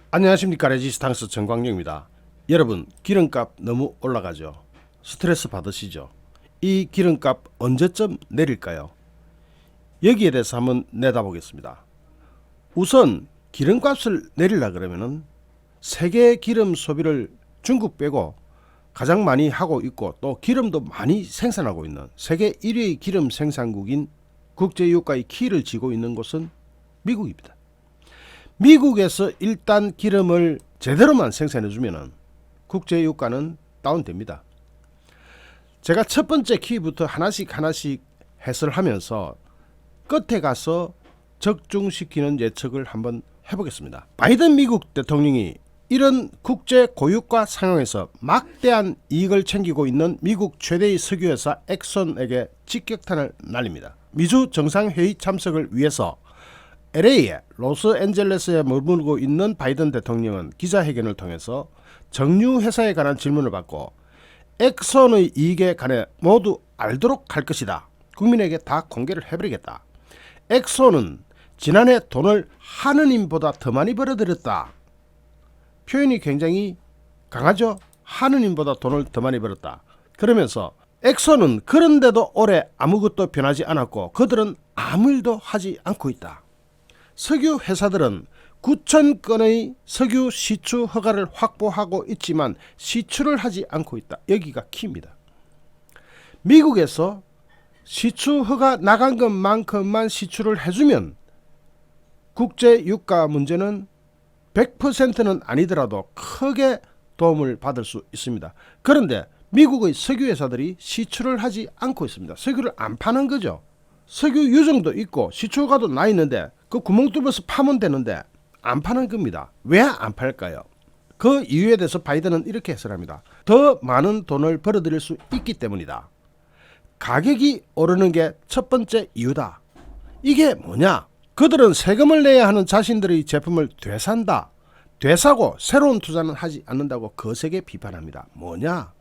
안녕하십니까. 레지스탕스 정광용입니다. 여러분, 기름값 너무 올라가죠. 스트레스 받으시죠? 이 기름값 언제쯤 내릴까요? 여기에 대해서 한번 내다보겠습니다. 우선 기름값을 내리려 그러면은 세계 기름 소비를 중국 빼고 가장 많이 하고 있고 또 기름도 많이 생산하고 있는 세계 1위의 기름 생산국인 국제유가의 키를 쥐고 있는 곳은 미국입니다. 미국에서 일단 기름을 제대로만 생산해주면 국제유가는 다운됩니다. 제가 첫 번째 키부터 하나씩 해설하면서 끝에 가서 적중시키는 예측을 한번 해보겠습니다. 바이든 미국 대통령이 이런 국제 고유가 상황에서 막대한 이익을 챙기고 있는 미국 최대의 석유회사 엑손에게 직격탄을 날립니다. 미주 정상회의 참석을 위해서 LA에 로스앤젤레스에 머물고 있는 바이든 대통령은 기자회견을 통해서 정유회사에 관한 질문을 받고 엑손의 이익에 관해 모두 알도록 할 것이다. 국민에게 다 공개를 해버리겠다. 엑손은 지난해 돈을 하느님보다 더 많이 벌어들였다. 표현이 굉장히 강하죠. 하느님보다 돈을 더 많이 벌었다. 그러면서 엑손은 그런데도 올해 아무것도 변하지 않았고 그들은 아무 일도 하지 않고 있다. 석유 회사들은 9천 건의 석유 시추 허가를 확보하고 있지만 시추를 하지 않고 있다. 여기가 키입니다. 미국에서 시추 허가 나간 것만큼만 시추를 해주면 국제 유가 문제는 100%는 아니더라도 크게 도움을 받을 수 있습니다. 그런데 미국의 석유 회사들이 시추를 하지 않고 있습니다. 석유를 안 파는 거죠. 석유 유정도 있고 시추가도 나 있는데 그 구멍 뚫어서 파면 되는데 안 파는 겁니다. 왜 안 팔까요? 그 이유에 대해서 바이든은 이렇게 해설합니다. 더 많은 돈을 벌어들일 수 있기 때문이다. 가격이 오르는 게 첫 번째 이유다. 이게 뭐냐? 그들은 세금을 내야 하는 자신들의 제품을 되산다. 되사고 새로운 투자는 하지 않는다고 거세게 비판합니다. 뭐냐?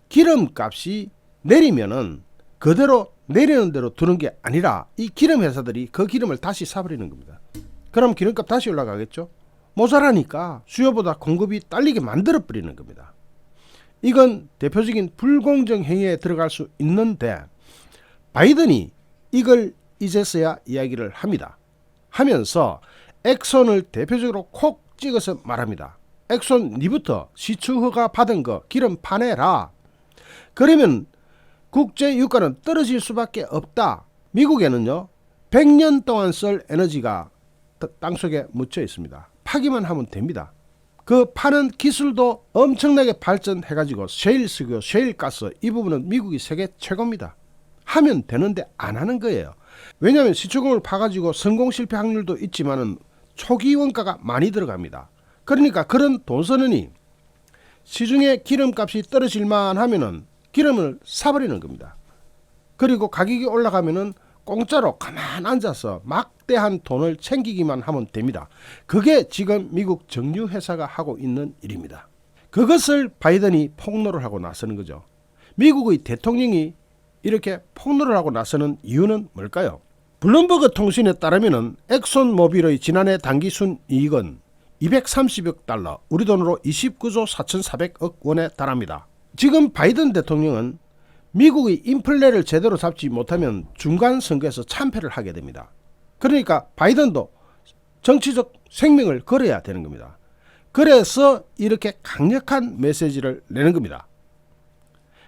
기름값이 내리면은 그대로 내리는 대로 두는 게 아니라 이 기름 회사들이 그 기름을 다시 사버리는 겁니다. 그럼 기름값 다시 올라가겠죠? 모자라니까 수요보다 공급이 딸리게 만들어버리는 겁니다. 이건 대표적인 불공정 행위에 들어갈 수 있는데 바이든이 이걸 이제서야 이야기를 합니다. 하면서 엑손을 대표적으로 콕 찍어서 말합니다. 엑손 니부터 시추허가 받은 거 기름 파내라. 그러면 국제 유가는 떨어질 수밖에 없다. 미국에는요 100년 동안 쓸 에너지가 땅속에 묻혀 있습니다. 파기만 하면 됩니다. 그 파는 기술도 엄청나게 발전해가지고 셰일 석유, 셰일 가스 이 부분은 미국이 세계 최고입니다. 하면 되는데 안 하는 거예요. 왜냐하면 시추금을 파가지고 성공 실패 확률도 있지만은 초기 원가가 많이 들어갑니다. 그러니까 그런 돈 쓰느니 시중에 기름값이 떨어질만 하면은 기름을 사버리는 겁니다. 그리고 가격이 올라가면은 공짜로 가만 앉아서 막대한 돈을 챙기기만 하면 됩니다. 그게 지금 미국 정유회사가 하고 있는 일입니다. 그것을 바이든이 폭로를 하고 나서는 거죠. 미국의 대통령이 이렇게 폭로를 하고 나서는 이유는 뭘까요? 블룸버그 통신에 따르면 엑손모빌의 지난해 단기 순이익은 230억 달러, 우리 돈으로 29조 4,400억 원에 달합니다. 지금 바이든 대통령은 미국의 인플레를 제대로 잡지 못하면 중간 선거에서 참패를 하게 됩니다. 그러니까 바이든도 정치적 생명을 걸어야 되는 겁니다. 그래서 이렇게 강력한 메시지를 내는 겁니다.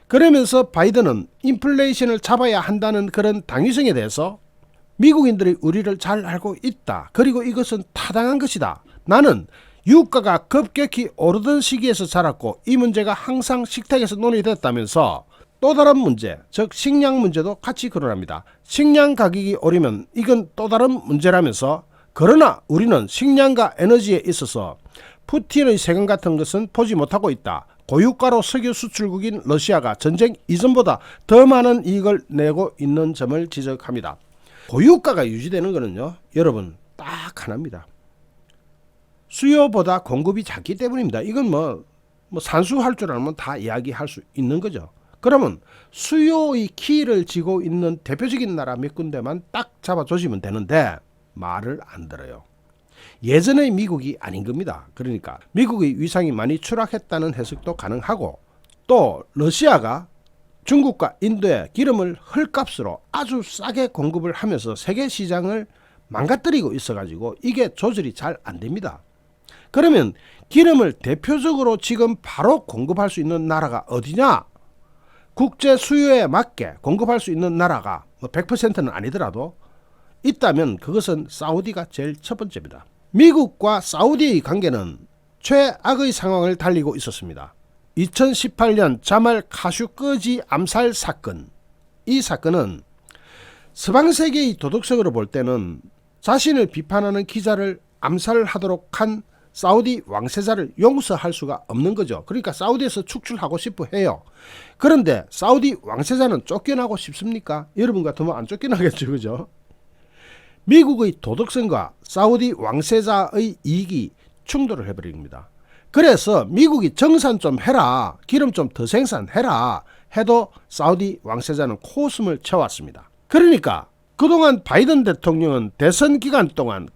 그러면서 바이든은 인플레이션을 잡아야 한다는 그런 당위성에 대해서 미국인들의 우리를 잘 알고 있다. 그리고 이것은 타당한 것이다. 나는 유가가 급격히 오르던 시기에서 자랐고 이 문제가 항상 식탁에서 논의됐다면서 또 다른 문제, 즉 식량 문제도 같이 거론합니다. 식량 가격이 오르면 이건 또 다른 문제라면서 그러나 우리는 식량과 에너지에 있어서 푸틴의 세금 같은 것은 보지 못하고 있다. 고유가로 석유 수출국인 러시아가 전쟁 이전보다 더 많은 이익을 내고 있는 점을 지적합니다. 고유가가 유지되는 것은요, 여러분 딱 하나입니다. 수요보다 공급이 작기 때문입니다. 이건 뭐 산수할 줄 알면 다 이야기할 수 있는 거죠. 그러면 수요의 키를 쥐고 있는 대표적인 나라 몇 군데만 딱 잡아주시면 되는데 말을 안 들어요. 예전의 미국이 아닌 겁니다. 그러니까 미국의 위상이 많이 추락했다는 해석도 가능하고, 또 러시아가 중국과 인도에 기름을 헐값으로 아주 싸게 공급을 하면서 세계 시장을 망가뜨리고 있어가지고 이게 조절이 잘 안 됩니다. 그러면 기름을 대표적으로 지금 바로 공급할 수 있는 나라가 어디냐? 국제 수요에 맞게 공급할 수 있는 나라가 100%는 아니더라도 있다면 그것은 사우디가 제일 첫 번째입니다. 미국과 사우디의 관계는 최악의 상황을 달리고 있었습니다. 2018년 자말 카슈거지 암살 사건, 이 사건은 서방 세계의 도덕성으로 볼 때는 자신을 비판하는 기자를 암살하도록 한 사우디 왕세자를 용서할 수가 없는 거죠. 그러니까 사우디에서 축출하고 싶어 해요. 그런데 사우디 왕세자는 쫓겨나고 싶습니까? 여러분 같으면 안 쫓겨나겠죠, 그죠? 미국의 도덕성과 사우디 왕세자의 이익이 충돌을 해버립니다. 그래서 미국이 정산 좀 해라, 기름 좀 더 생산해라 해도 사우디 왕세자는 코웃음을 쳐왔습니다. 그러니까 그동안 바이든 대통령은 대선 기간 동안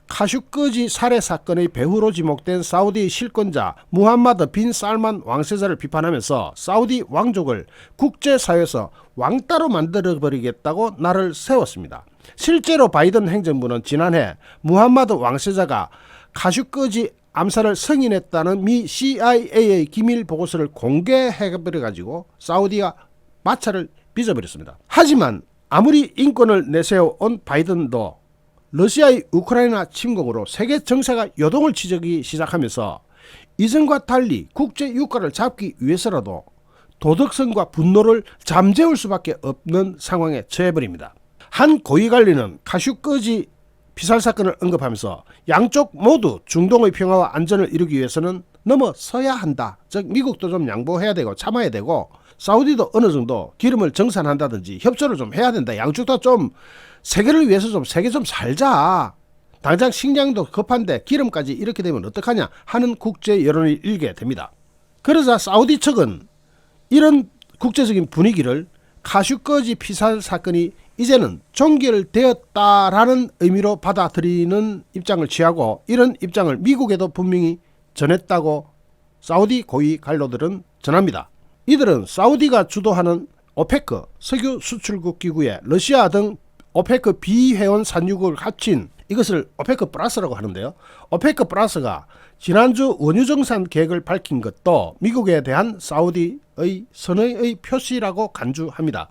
카슈거지 살해 사건의 배후로 지목된 사우디 실권자 무함마드 빈 살만 왕세자를 비판하면서 사우디 왕족을 국제사회에서 왕따로 만들어버리겠다고 날을 세웠습니다. 실제로 바이든 행정부는 지난해 무함마드 왕세자가 카슈거지 암살을 승인했다는 미 CIA의 기밀 보고서를 공개해버려가지고 사우디가 마찰을 빚어버렸습니다. 하지만 아무리 인권을 내세워온 바이든도 러시아의 우크라이나 침공으로 세계 정세가 요동을 치기 시작하면서 이전과 달리 국제 유가를 잡기 위해서라도 도덕성과 분노를 잠재울 수밖에 없는 상황에 처해버립니다. 한 고위관리는 카슈거지 피살 사건을 언급하면서 양쪽 모두 중동의 평화와 안전을 이루기 위해서는 넘어서야 한다. 즉 미국도 좀 양보해야 되고 참아야 되고 사우디도 어느 정도 기름을 정산한다든지 협조를 좀 해야 된다. 양쪽 다 좀 세계를 위해서 좀 세계 좀 살자. 당장 식량도 급한데 기름까지 이렇게 되면 어떡하냐 하는 국제 여론이 일게 됩니다. 그러자 사우디 측은 이런 국제적인 분위기를 카슈거지 피살 사건이 이제는 종결되었다라는 의미로 받아들이는 입장을 취하고, 이런 입장을 미국에도 분명히 전했다고 사우디 고위 관료들은 전합니다. 이들은 사우디가 주도하는 오페크 석유 수출국 기구에 러시아 등 오페크 비회원 산유국을 합친 이것을 오페크 플러스라고 하는데요. 오페크 플러스가 지난주 원유 정산 계획을 밝힌 것도 미국에 대한 사우디의 선의의 표시라고 간주합니다.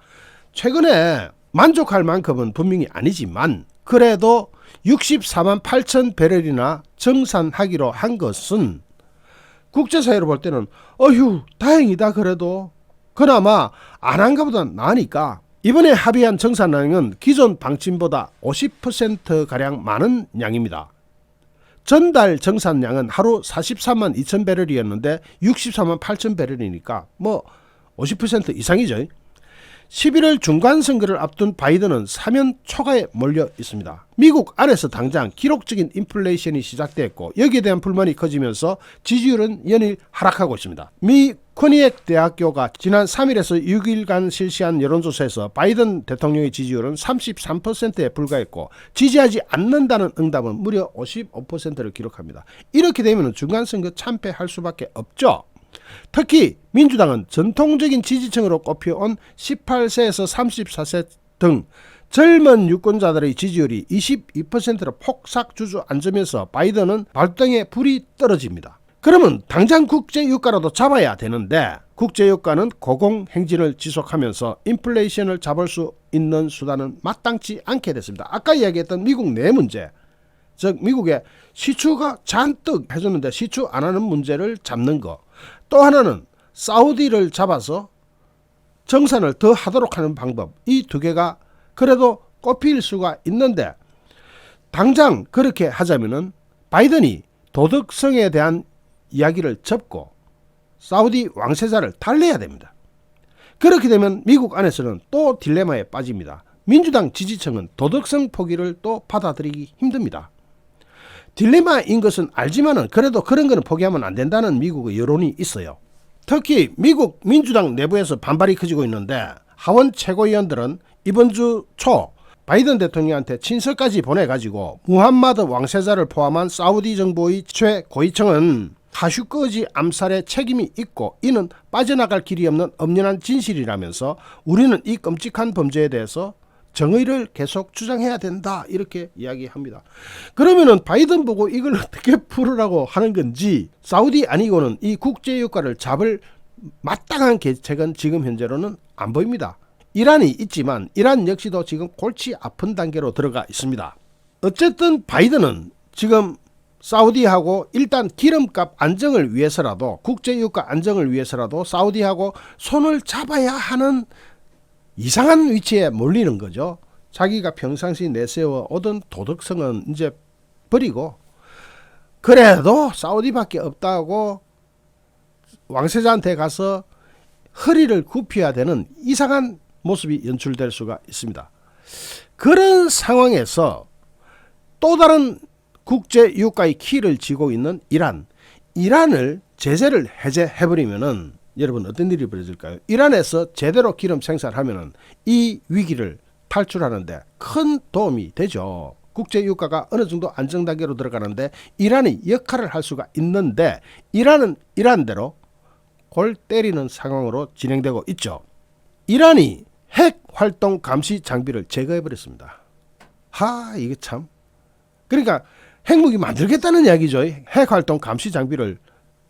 최근에 만족할 만큼은 분명히 아니지만 그래도 64만 8천 배럴이나 정산하기로 한 것은 국제사회로 볼 때는 어휴 다행이다. 그래도 그나마 안 한 것보다 나으니까. 이번에 합의한 정산량은 기존 방침보다 50%가량 많은 양입니다. 전달 정산량은 하루 43만 2천 배럴이었는데 64만 8천 배럴이니까 뭐 50% 이상이죠. 11월 중간선거를 앞둔 바이든은 사면 초가에 몰려 있습니다. 미국 안에서 당장 기록적인 인플레이션이 시작됐고 여기에 대한 불만이 커지면서 지지율은 연일 하락하고 있습니다. 미 코니액 대학교가 지난 3일에서 6일간 실시한 여론조사에서 바이든 대통령의 지지율은 33%에 불과했고 지지하지 않는다는 응답은 무려 55%를 기록합니다. 이렇게 되면 중간선거 참패할 수밖에 없죠. 특히 민주당은 전통적인 지지층으로 꼽혀온 18세에서 34세 등 젊은 유권자들의 지지율이 22%로 폭삭 주저앉으면서 바이든은 발등에 불이 떨어집니다. 그러면 당장 국제유가라도 잡아야 되는데 국제유가는 고공행진을 지속하면서 인플레이션을 잡을 수 있는 수단은 마땅치 않게 됐습니다. 아까 이야기했던 미국 내 문제, 즉 미국의 시추가 잔뜩 해줬는데 시추 안 하는 문제를 잡는 거, 또 하나는 사우디를 잡아서 정산을 더 하도록 하는 방법, 이 두 개가 그래도 꼽힐 수가 있는데 당장 그렇게 하자면은 바이든이 도덕성에 대한 이야기를 접고 사우디 왕세자를 달래야 됩니다. 그렇게 되면 미국 안에서는 또 딜레마에 빠집니다. 민주당 지지층은 도덕성 포기를 또 받아들이기 힘듭니다. 딜레마인 것은 알지만은 그래도 그런 거는 포기하면 안 된다는 미국의 여론이 있어요. 특히 미국 민주당 내부에서 반발이 커지고 있는데 하원 최고위원들은 이번 주 초 바이든 대통령한테 친서까지 보내가지고 무함마드 왕세자를 포함한 사우디 정부의 최고위층은 카슈거지 암살에 책임이 있고 이는 빠져나갈 길이 없는 엄연한 진실이라면서 우리는 이 끔찍한 범죄에 대해서 정의를 계속 주장해야 된다 이렇게 이야기합니다. 그러면은 바이든 보고 이걸 어떻게 풀으라고 하는 건지, 사우디 아니고는 이 국제유가를 잡을 마땅한 계책은 지금 현재로는 안 보입니다. 이란이 있지만 이란 역시도 지금 골치 아픈 단계로 들어가 있습니다. 어쨌든 바이든은 지금 사우디하고 일단 기름값 안정을 위해서라도, 국제유가 안정을 위해서라도 사우디하고 손을 잡아야 하는 이상한 위치에 몰리는 거죠. 자기가 평상시 내세워 오던 도덕성은 이제 버리고 그래도 사우디밖에 없다고 왕세자한테 가서 허리를 굽혀야 되는 이상한 모습이 연출될 수가 있습니다. 그런 상황에서 또 다른 국제유가의 키를 쥐고 있는 이란을 제재를 해제해버리면은 여러분 어떤 일이 벌어질까요? 이란에서 제대로 기름 생산하면은 이 위기를 탈출하는데 큰 도움이 되죠. 국제유가가 어느 정도 안정 단계로 들어가는데 이란이 역할을 할 수가 있는데 이란은 이란대로 골 때리는 상황으로 진행되고 있죠. 이란이 핵 활동 감시 장비를 제거해버렸습니다. 이게 참. 그러니까 핵무기 만들겠다는 이야기죠. 핵 활동 감시 장비를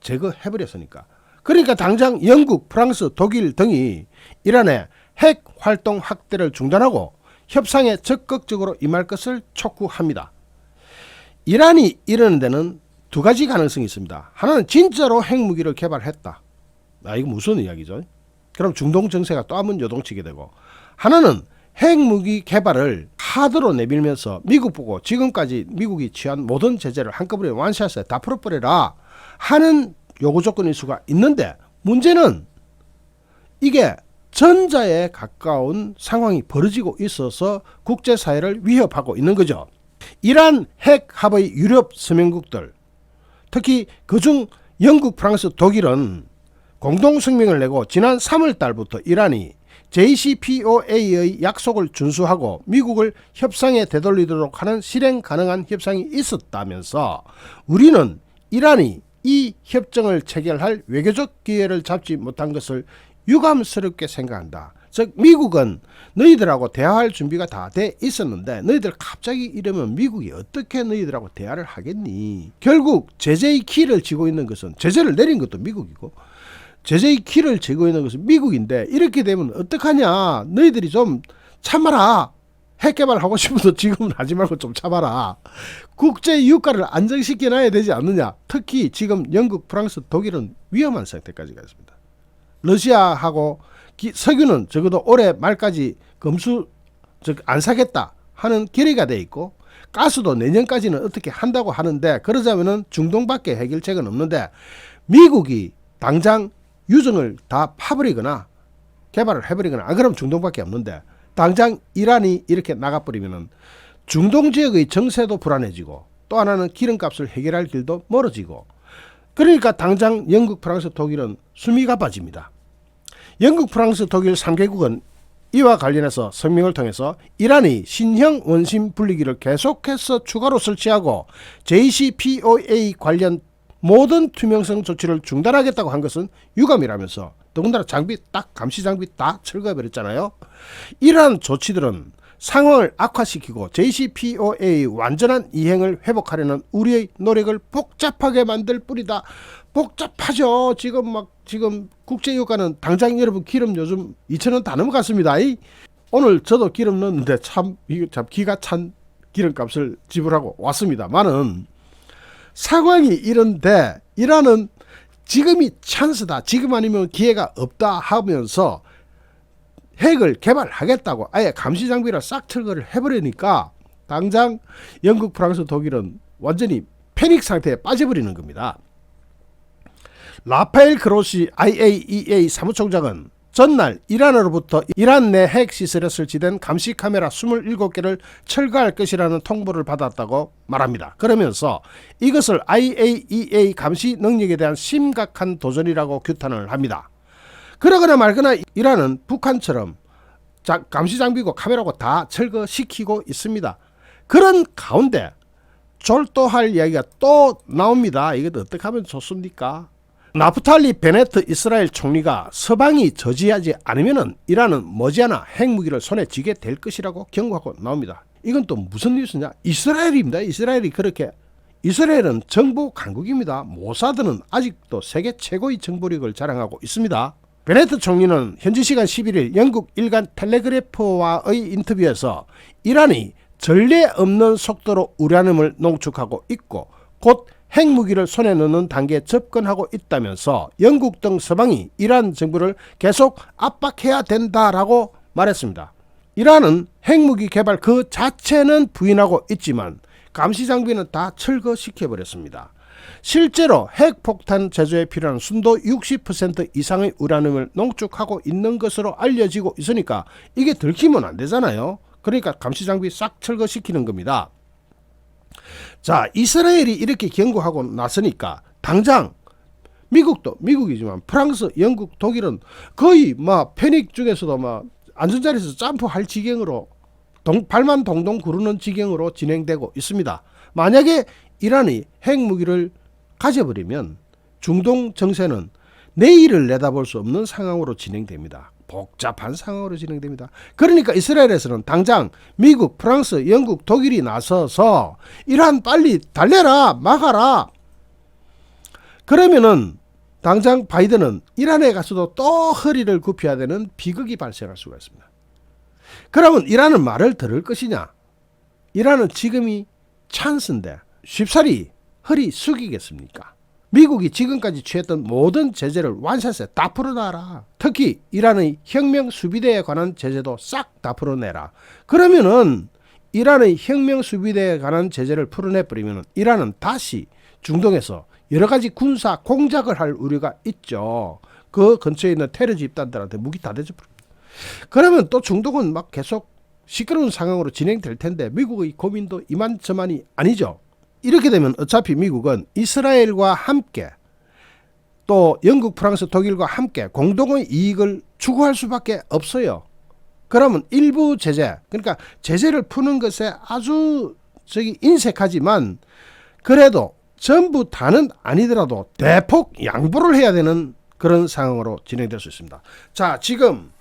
제거해버렸으니까. 그러니까 당장 영국, 프랑스, 독일 등이 이란의 핵 활동 확대를 중단하고 협상에 적극적으로 임할 것을 촉구합니다. 이란이 이러는 데는 두 가지 가능성이 있습니다. 하나는 진짜로 핵무기를 개발했다. 이거 무슨 이야기죠? 그럼 중동 정세가 또 한번 요동치게 되고, 하나는 핵무기 개발을 하드로 내밀면서 미국 보고 지금까지 미국이 취한 모든 제재를 한꺼번에 완샷에 다 풀어버려라 하는 요구 조건일 수가 있는데, 문제는 이게 전자에 가까운 상황이 벌어지고 있어서 국제사회를 위협하고 있는 거죠. 이란 핵 합의 유럽 서명국들, 특히 그중 영국, 프랑스, 독일은 공동성명을 내고 지난 3월 달부터 이란이 JCPOA의 약속을 준수하고 미국을 협상에 되돌리도록 하는 실행 가능한 협상이 있었다면서 우리는 이란이 이 협정을 체결할 외교적 기회를 잡지 못한 것을 유감스럽게 생각한다. 즉 미국은 너희들하고 대화할 준비가 다 돼 있었는데 너희들 갑자기 이러면 미국이 어떻게 너희들하고 대화를 하겠니? 결국 제재의 키를 쥐고 있는 것은, 제재를 내린 것도 미국이고 제재의 키를 쥐고 있는 것은 미국인데, 이렇게 되면 어떡하냐? 너희들이 좀 참아라. 핵 개발하고 싶어도 지금은 하지 말고 좀 참아라. 국제 유가를 안정시켜 놔야 되지 않느냐. 특히 지금 영국, 프랑스, 독일은 위험한 상태까지 가 있습니다. 러시아하고 석유는 적어도 올해 말까지 안 사겠다 하는 결의가 돼 있고, 가스도 내년까지는 어떻게 한다고 하는데, 그러자면은 중동밖에 해결책은 없는데 미국이 당장 유정을 다 파버리거나 개발을 해버리거나, 안 그러면 중동밖에 없는데 당장 이란이 이렇게 나가버리면은 중동 지역의 정세도 불안해지고 또 하나는 기름값을 해결할 길도 멀어지고, 그러니까 당장 영국, 프랑스, 독일은 숨이 가빠집니다. 영국, 프랑스, 독일 3개국은 이와 관련해서 성명을 통해서 이란이 신형 원심 분리기를 계속해서 추가로 설치하고 JCPOA 관련 모든 투명성 조치를 중단하겠다고 한 것은 유감이라면서, 더군다나 감시 장비 다 철거해버렸잖아요. 이러한 조치들은 상황을 악화시키고 JCPOA 완전한 이행을 회복하려는 우리의 노력을 복잡하게 만들 뿐이다. 복잡하죠. 지금 국제유가는 당장 여러분 기름 요즘 2,000원 다 넘어갔습니다. 오늘 저도 기름 넣었는데 참 기가 찬 기름값을 지불하고 왔습니다만은, 상황이 이런데 이란은 지금이 찬스다, 지금 아니면 기회가 없다 하면서 핵을 개발하겠다고 아예 감시장비를 싹 철거를 해버리니까 당장 영국, 프랑스, 독일은 완전히 패닉 상태에 빠져버리는 겁니다. 라파엘 그로시 IAEA 사무총장은 전날 이란으로부터 이란 내 핵시설에 설치된 감시 카메라 27개를 철거할 것이라는 통보를 받았다고 말합니다. 그러면서 이것을 IAEA 감시 능력에 대한 심각한 도전이라고 규탄을 합니다. 그러거나 말거나 이란은 북한처럼 감시장비고 카메라고 다 철거시키고 있습니다. 그런 가운데 졸도할 이야기가 또 나옵니다. 이거 어떻게 하면 좋습니까? 나프탈리 베네트 이스라엘 총리가 서방이 저지하지 않으면 이란은 머지않아 핵무기를 손에 쥐게 될 것이라고 경고하고 나옵니다. 이건 또 무슨 뉴스냐? 이스라엘입니다. 이스라엘은 정보 강국입니다. 모사드는 아직도 세계 최고의 정보력을 자랑하고 있습니다. 베네트 총리는 현지 시간 11일 영국 일간 텔레그래프와의 인터뷰에서 이란이 전례 없는 속도로 우라늄을 농축하고 있고 곧 핵무기를 손에 넣는 단계에 접근하고 있다면서 영국 등 서방이 이란 정부를 계속 압박해야 된다라고 말했습니다. 이란은 핵무기 개발 그 자체는 부인하고 있지만 감시장비는 다 철거시켜버렸습니다. 실제로 핵폭탄 제조에 필요한 순도 60% 이상의 우라늄을 농축하고 있는 것으로 알려지고 있으니까 이게 들키면 안 되잖아요. 그러니까 감시장비 싹 철거시키는 겁니다. 자, 이스라엘이 이렇게 경고하고 나서니까 당장 미국도 미국이지만 프랑스, 영국, 독일은 거의 패닉 중에서도 앉은 자리에서 점프할 지경으로 발만 동동 구르는 지경으로 진행되고 있습니다. 만약에 이란이 핵무기를 가져버리면 중동 정세는 내일을 내다볼 수 없는 상황으로 진행됩니다. 복잡한 상황으로 진행됩니다. 그러니까 이스라엘에서는 당장 미국, 프랑스, 영국, 독일이 나서서 이란 빨리 달래라, 막아라. 그러면은 당장 바이든은 이란에 가서도 또 허리를 굽혀야 되는 비극이 발생할 수가 있습니다. 그러면 이란은 말을 들을 것이냐? 이란은 지금이 찬스인데 쉽사리 허리 숙이겠습니까? 미국이 지금까지 취했던 모든 제재를 완샷에 다 풀어놔라. 특히 이란의 혁명 수비대에 관한 제재도 싹 다 풀어내라. 그러면은 이란의 혁명 수비대에 관한 제재를 풀어내버리면 이란은 다시 중동에서 여러 가지 군사 공작을 할 우려가 있죠. 그 근처에 있는 테러 집단들한테 무기 다 대접합니다. 그러면 또 중동은 계속 시끄러운 상황으로 진행될 텐데 미국의 고민도 이만저만이 아니죠. 이렇게 되면 어차피 미국은 이스라엘과 함께 또 영국, 프랑스, 독일과 함께 공동의 이익을 추구할 수밖에 없어요. 그러면 일부 제재, 그러니까 제재를 푸는 것에 아주 인색하지만 그래도 전부 다는 아니더라도 대폭 양보를 해야 되는 그런 상황으로 진행될 수 있습니다. 자, 지금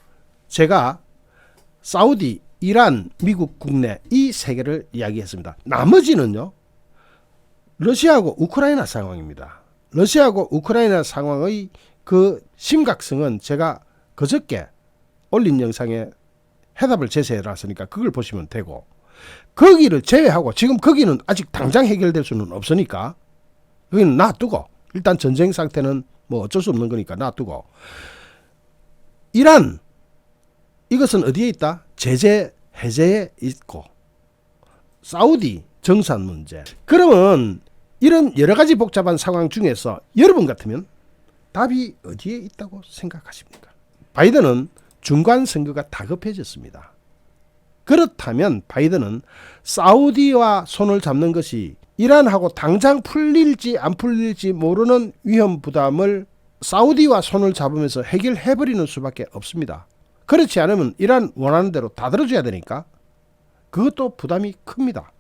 제가 사우디, 이란, 미국 국내 이 세 개를 이야기했습니다. 나머지는요. 러시아하고 우크라이나 상황입니다. 러시아하고 우크라이나 상황의 그 심각성은 제가 그저께 올린 영상에 해답을 제시해놨으니까 그걸 보시면 되고, 거기를 제외하고 지금 거기는 아직 당장 해결될 수는 없으니까 여기는 놔두고, 일단 전쟁 상태는 어쩔 수 없는 거니까 놔두고, 이란 이것은 어디에 있다? 제재 해제에 있고, 사우디 정산 문제. 그러면 이런 여러 가지 복잡한 상황 중에서 여러분 같으면 답이 어디에 있다고 생각하십니까? 바이든은 중간 선거가 다급해졌습니다. 그렇다면 바이든은 사우디와 손을 잡는 것이 이란하고 당장 풀릴지 안 풀릴지 모르는 위험 부담을 사우디와 손을 잡으면서 해결해버리는 수밖에 없습니다. 그렇지 않으면 이란 원하는 대로 다 들어줘야 되니까 그것도 부담이 큽니다.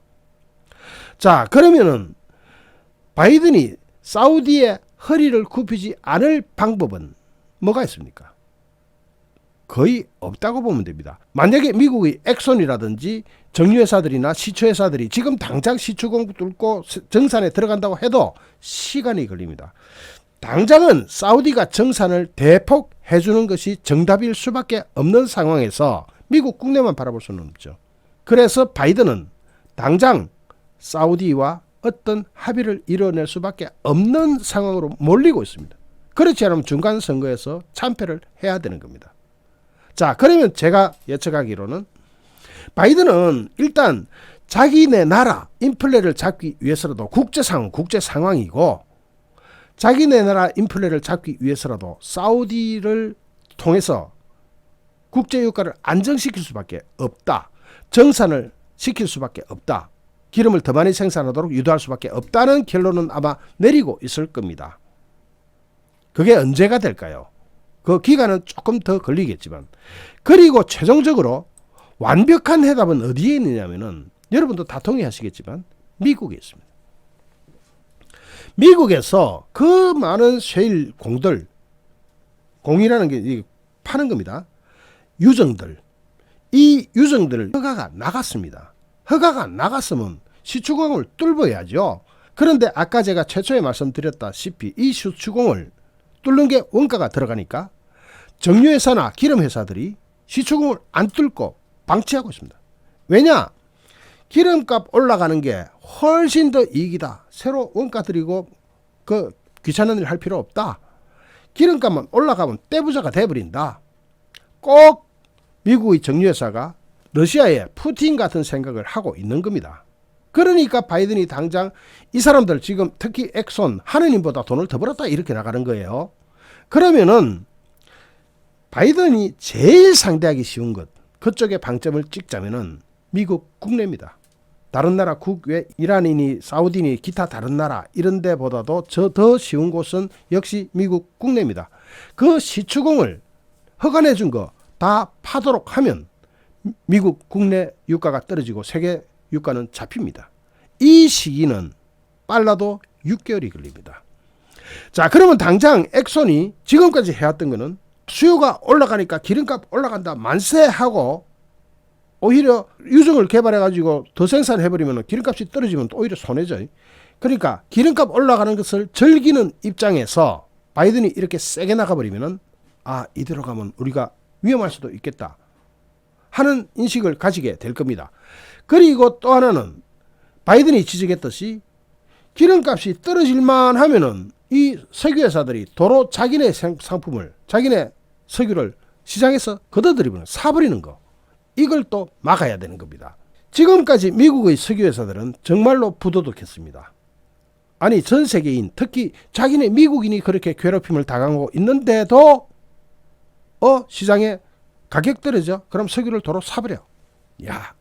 자, 그러면은 바이든이 사우디의 허리를 굽히지 않을 방법은 뭐가 있습니까? 거의 없다고 보면 됩니다. 만약에 미국의 엑손이라든지 정유회사들이나 시초회사들이 지금 당장 시추공 뚫고 정산에 들어간다고 해도 시간이 걸립니다. 당장은 사우디가 정산을 대폭 해주는 것이 정답일 수밖에 없는 상황에서 미국 국내만 바라볼 수는 없죠. 그래서 바이든은 당장 사우디와 어떤 합의를 이뤄낼 수밖에 없는 상황으로 몰리고 있습니다. 그렇지 않으면 중간 선거에서 참패를 해야 되는 겁니다. 자, 그러면 제가 예측하기로는 바이든은 일단 자기네 나라 인플레를 잡기 위해서라도 국제 상황이고, 자기네 나라 인플레를 잡기 위해서라도 사우디를 통해서 국제 유가를 안정시킬 수밖에 없다. 정산을 시킬 수밖에 없다. 기름을 더 많이 생산하도록 유도할 수밖에 없다는 결론은 아마 내리고 있을 겁니다. 그게 언제가 될까요? 그 기간은 조금 더 걸리겠지만, 그리고 최종적으로 완벽한 해답은 어디에 있느냐면은 여러분도 다 동의하시겠지만 미국에 있습니다. 미국에서 그 많은 셰일 공들, 공이라는 게 파는 겁니다. 유정들, 이 유정들 허가가 나갔습니다. 허가가 나갔으면 시추공을 뚫어야죠. 그런데 아까 제가 최초에 말씀드렸다시피 이 시추공을 뚫는 게 원가가 들어가니까 정유회사나 기름회사들이 시추공을 안 뚫고 방치하고 있습니다. 왜냐? 기름값 올라가는 게 훨씬 더 이익이다. 새로 원가 들이고 그 귀찮은 일 할 필요 없다. 기름값만 올라가면 떼부자가 돼버린다. 꼭 미국의 정유회사가 러시아에 푸틴 같은 생각을 하고 있는 겁니다. 그러니까 바이든이 당장 이 사람들 지금 특히 엑손 하느님보다 돈을 더 벌었다 이렇게 나가는 거예요. 그러면은 바이든이 제일 상대하기 쉬운 것, 그쪽에 방점을 찍자면은 미국 국내입니다. 다른 나라 국외 이란이니 사우디니 기타 다른 나라 이런 데보다도 더 쉬운 곳은 역시 미국 국내입니다. 그 시추공을 허가내 준 거 다 파도록 하면 미국 국내 유가가 떨어지고 세계 유가는 잡힙니다. 이 시기는 빨라도 6개월이 걸립니다. 자, 그러면 당장 엑손이 지금까지 해왔던 거는 수요가 올라가니까 기름값 올라간다 만세하고 오히려 유정을 개발해가지고 더 생산해버리면 기름값이 떨어지면 또 오히려 손해죠. 그러니까 기름값 올라가는 것을 즐기는 입장에서 바이든이 이렇게 세게 나가버리면 이대로 가면 우리가 위험할 수도 있겠다 하는 인식을 가지게 될 겁니다. 그리고 또 하나는 바이든이 지적했듯이 기름값이 떨어질만 하면은 이 석유회사들이 도로 자기네 상품을, 자기네 석유를 시장에서 걷어들이면 사버리는 거, 이걸 또 막아야 되는 겁니다. 지금까지 미국의 석유회사들은 정말로 부도덕했습니다. 아니 전 세계인, 특히 자기네 미국인이 그렇게 괴롭힘을 당하고 있는데도 시장에 가격 떨어져? 그럼 석유를 도로 사버려. 야,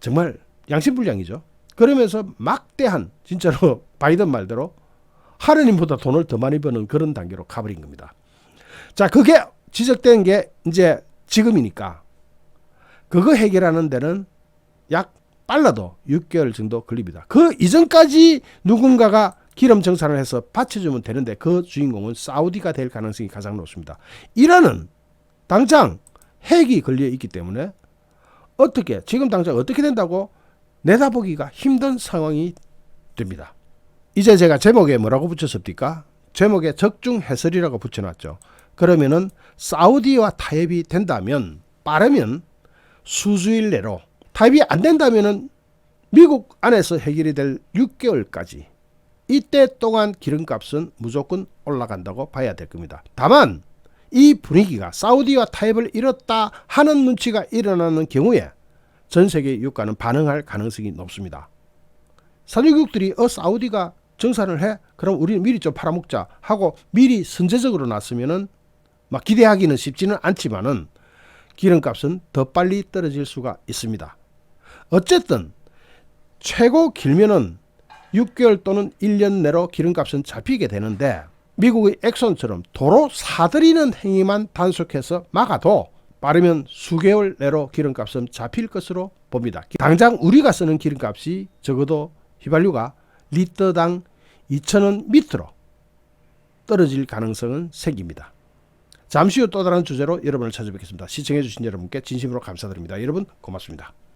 정말 양심불량이죠. 그러면서 막대한, 진짜로 바이든 말대로 하느님보다 돈을 더 많이 버는 그런 단계로 가버린 겁니다. 자, 그게 지적된 게 이제 지금이니까 그거 해결하는 데는 약 빨라도 6개월 정도 걸립니다. 그 이전까지 누군가가 기름 정산을 해서 받쳐주면 되는데 그 주인공은 사우디가 될 가능성이 가장 높습니다. 이란은 당장 핵이 걸려 있기 때문에 지금 당장 어떻게 된다고 내다보기가 힘든 상황이 됩니다. 이제 제가 제목에 뭐라고 붙였습니까? 제목에 적중 해설이라고 붙여놨죠. 그러면은 사우디와 타협이 된다면 빠르면 수주일 내로, 타협이 안 된다면은 미국 안에서 해결이 될 6개월까지, 이때 동안 기름값은 무조건 올라간다고 봐야 될 겁니다. 다만 이 분위기가 사우디와 타협을 이뤘다 하는 눈치가 일어나는 경우에 전 세계 유가는 반응할 가능성이 높습니다. 산유국들이 사우디가 정산을 해? 그럼 우리는 미리 좀 팔아먹자 하고 미리 선제적으로 났으면은 막 기대하기는 쉽지는 않지만은 기름값은 더 빨리 떨어질 수가 있습니다. 어쨌든 최고 길면은 6개월 또는 1년 내로 기름값은 잡히게 되는데 미국의 엑손처럼 도로 사들이는 행위만 단속해서 막아도 빠르면 수개월 내로 기름값은 잡힐 것으로 봅니다. 당장 우리가 쓰는 기름값이 적어도 휘발유가 리터당 2,000원 밑으로 떨어질 가능성은 생깁니다. 잠시 후 또 다른 주제로 여러분을 찾아뵙겠습니다. 시청해주신 여러분께 진심으로 감사드립니다. 여러분 고맙습니다.